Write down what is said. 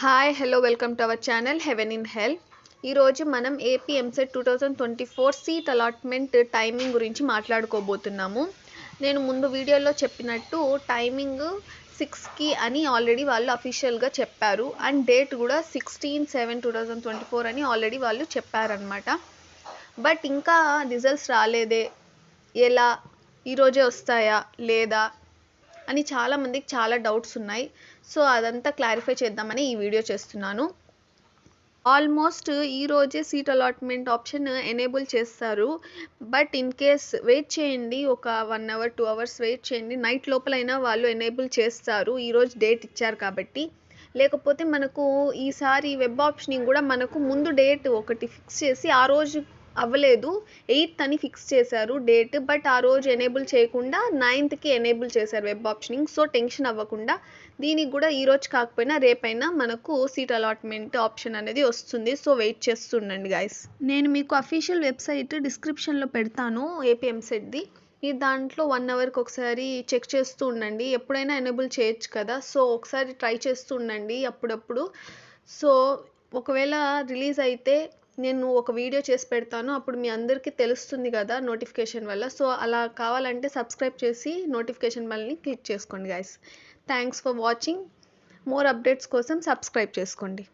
Hi hello welcome to our channel haven in హెల్. ఈరోజు మనం AP EAMCET 2024 seat allotment timing గురించి మాట్లాడుకోబోతున్నాము. నేను ముందు వీడియోలో చెప్పినట్టు టైమింగ్ 6కి అని ఆల్రెడీ వాళ్ళు అఫీషియల్గా చెప్పారు అండ్ డేట్ కూడా 16/7/2024 అని ఆల్రెడీ వాళ్ళు చెప్పారనమాట. బట్ ఇంకా రిజల్ట్స్ రాలేదే, ఎలా, ఈరోజే వస్తాయా లేదా అని చాలామందికి చాలా డౌట్స్ ఉన్నాయి. సో అదంతా క్లారిఫై చేద్దామని ఈ వీడియో చేస్తున్నాను. ఆల్మోస్ట్ ఈరోజే సీట్ అలాట్మెంట్ ఆప్షన్ ఎనేబుల్ చేస్తారు. బట్ ఇన్ కేస్ వెయిట్ చేయండి, ఒక 1 అవర్ 2 అవర్స్ వెయిట్ చేయండి. నైట్ లోపలైనా వాళ్ళు ఎనేబుల్ చేస్తారు, ఈరోజు డేట్ ఇచ్చారు కాబట్టి. లేకపోతే మనకు ఈసారి వెబ్ ఆప్షనింగ్ కూడా మనకు ముందు డేట్ ఒకటి ఫిక్స్ చేసి ఆ రోజు అవ్వలేదు, 8th అని ఫిక్స్ చేశారు డేట్. బట్ ఆ రోజు ఎనేబుల్ చేయకుండా 9thకి ఎనేబుల్ చేశారు వెబ్ ఆప్షనింగ్. సో టెన్షన్ అవ్వకుండా దీనికి కూడా ఈరోజు కాకపోయినా రేపైనా మనకు సీట్ అలాట్మెంట్ ఆప్షన్ అనేది వస్తుంది. సో వెయిట్ చేస్తుండండి గైస్. నేను మీకు అఫీషియల్ వెబ్సైట్ డిస్క్రిప్షన్లో పెడతాను ఏపీ ఎంసెట్ది. ఈ దాంట్లో 1 అవర్కి ఒకసారి చెక్ చేస్తూ ఉండండి, ఎప్పుడైనా ఎనేబుల్ చేయొచ్చు కదా. సో ఒకసారి ట్రై చేస్తూ ఉండండి అప్పుడప్పుడు. సో ఒకవేళ రిలీజ్ అయితే నేను ఒక వీడియో చేసి పెడతాను, అప్పుడు మీ అందరికీ తెలుస్తుంది కదా నోటిఫికేషన్ వల్ల. సో అలా కావాలంటే సబ్స్క్రైబ్ చేసి నోటిఫికేషన్ బెల్ని క్లిక్ చేసుకోండి guys. Thanks for watching. More updates కోసం సబ్స్క్రైబ్ చేసుకోండి.